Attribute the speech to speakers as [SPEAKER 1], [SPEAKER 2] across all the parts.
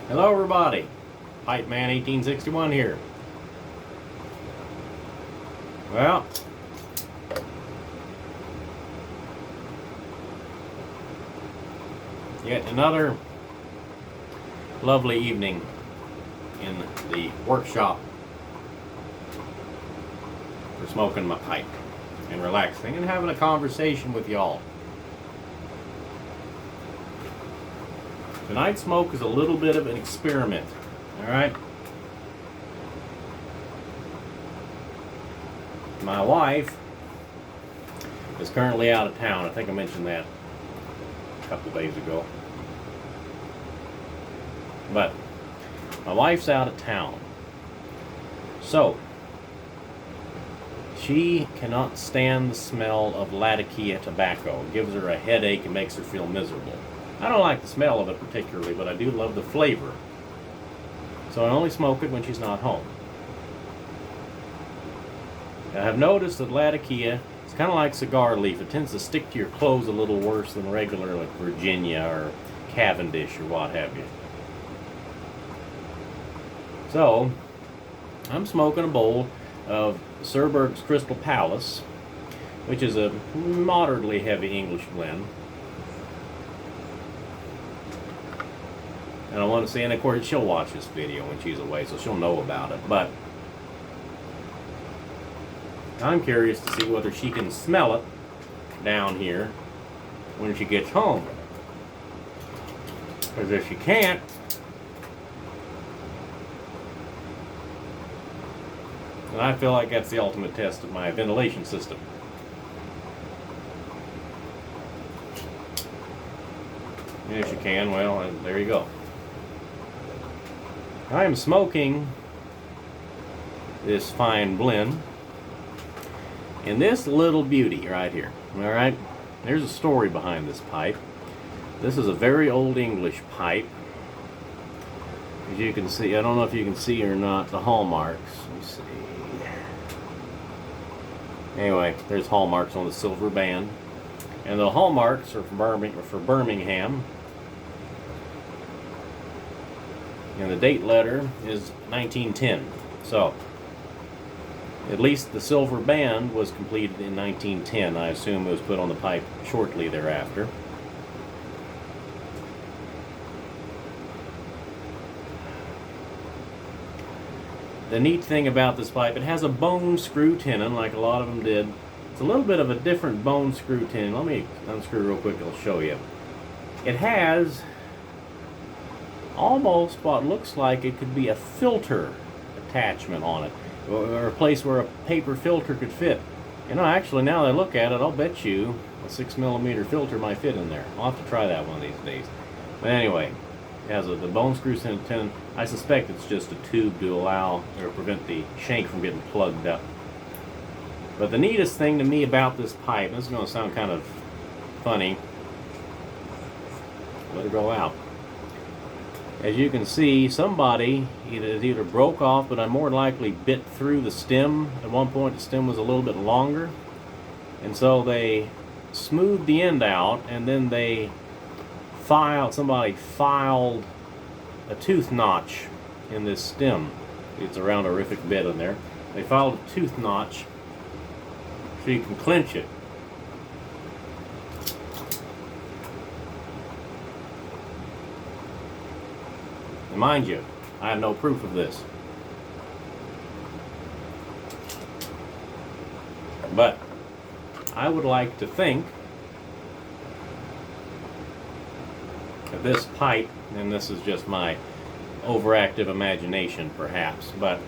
[SPEAKER 1] Hello everybody, Pipe Man 1861 here. Well, yet another lovely evening in the workshop for smoking my pipe and relaxing and having a conversation with y'all. Tonight's smoke is a little bit of an experiment, alright? My wife is currently out of town. I think I mentioned that a couple days ago. But my wife's out of town. So, she cannot stand the smell of Latakia tobacco. It gives her a headache and makes her feel miserable. I don't like the smell of it particularly, but I do love the flavor. So I only smoke it when she's not home. I have noticed that Latakia is kind of like cigar leaf. It tends to stick to your clothes a little worse than regular, like Virginia or Cavendish or what have you. So, I'm smoking a bowl of Surberg's Crystal Palace, which is a moderately heavy English blend. And I want to see, and of course she'll watch this video when she's away, so she'll know about it. But I'm curious to see whether she can smell it down here when she gets home. Because if she can't, then I feel like that's the ultimate test of my ventilation system. And if she can, well, there you go. I am smoking this fine blend in this little beauty right here. Alright, there's a story behind this pipe. This is a very old English pipe. As you can see, I don't know if you can see or not, the hallmarks. Let's see. Anyway, there's hallmarks on the silver band. And the hallmarks are for Birmingham. And the date letter is 1910. So, at least the silver band was completed in 1910. I assume it was put on the pipe shortly thereafter. The neat thing about this pipe, it has a bone screw tenon like a lot of them did. It's a little bit of a different bone screw tenon. Let me unscrew real quick, I'll show you. It has almost what looks like it could be a filter attachment on it, or a place where a paper filter could fit. You know, actually, now that I look at it, I'll bet you a 6mm filter might fit in there. I'll have to try that one of these days. But anyway, it has the bone screw tenon. I suspect it's just a tube to allow or prevent the shank from getting plugged up. But the neatest thing to me about this pipe, this is going to sound kind of funny. Let it go out. As you can see, somebody either broke off, but I more likely bit through the stem. At one point, the stem was a little bit longer, and so they smoothed the end out, and then somebody filed a tooth notch in this stem. It's a rounderific bit in there. They filed a tooth notch so you can clench it. Mind you, I have no proof of this. But I would like to think that this pipe, and this is just my overactive imagination perhaps, but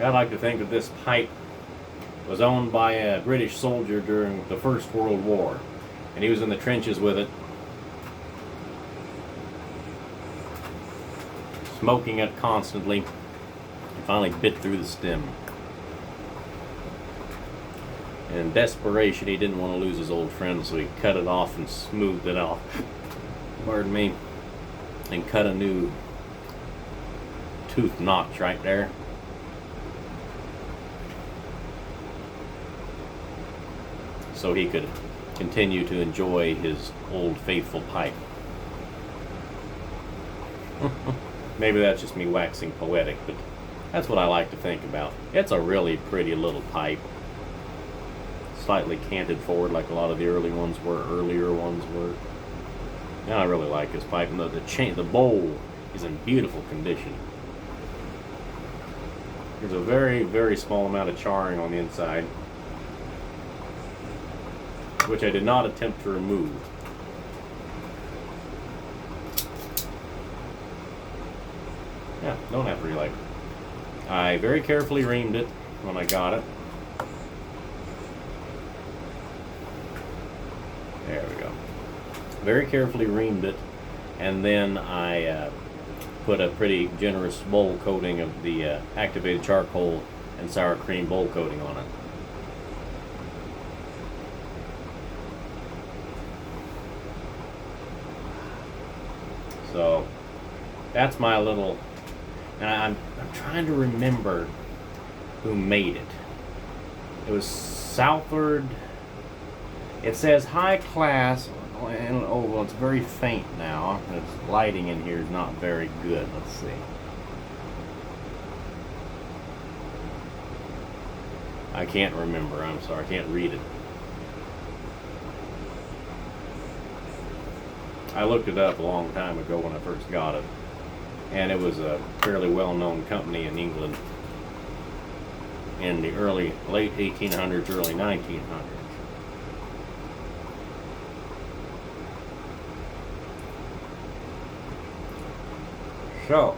[SPEAKER 1] I'd like to think that this pipe was owned by a British soldier during the First World War, and he was in the trenches with it, smoking it constantly, and finally bit through the stem. And in desperation, he didn't want to lose his old friend, so he cut it off and smoothed it off. Pardon me. And cut a new tooth notch right there. So he could continue to enjoy his old faithful pipe. Maybe that's just me waxing poetic, but that's what I like to think about. It's a really pretty little pipe. Slightly canted forward like a lot of the earlier ones were. Yeah, I really like this pipe. And the bowl is in beautiful condition. There's a very, very small amount of charring on the inside, which I did not attempt to remove. Yeah, don't have to relight it. I very carefully reamed it when I got it. There we go. Very carefully reamed it, and then I put a pretty generous bowl coating of the activated charcoal and sour cream bowl coating on it. So that's my little, and I'm trying to remember who made it. It was Southward. It says high class, and oh well, it's very faint now. Its lighting in here is not very good. Let's see. I can't remember. I'm sorry. I can't read it. I looked it up a long time ago when I first got it, and it was a fairly well-known company in England in the late 1800s, early 1900s. So,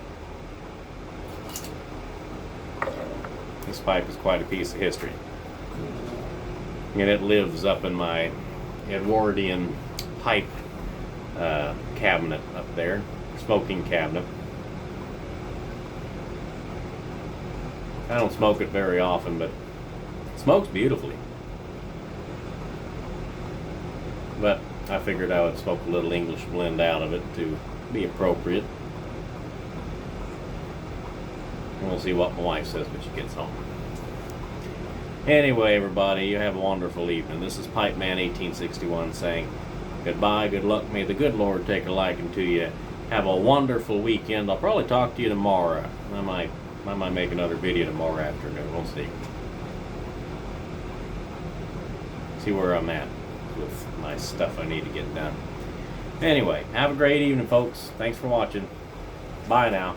[SPEAKER 1] this pipe is quite a piece of history, and it lives up in my Edwardian pipe cabinet up there, smoking cabinet. I don't smoke it very often, but it smokes beautifully. But I figured I would smoke a little English blend out of it to be appropriate. And we'll see what my wife says when she gets home. Anyway, everybody, you have a wonderful evening. This is Pipe Man 1861 saying goodbye, good luck, may the good Lord take a liking to you. Have a wonderful weekend. I'll probably talk to you tomorrow. I might make another video tomorrow afternoon. We'll see. See where I'm at with my stuff I need to get done. Anyway, have a great evening, folks. Thanks for watching. Bye now.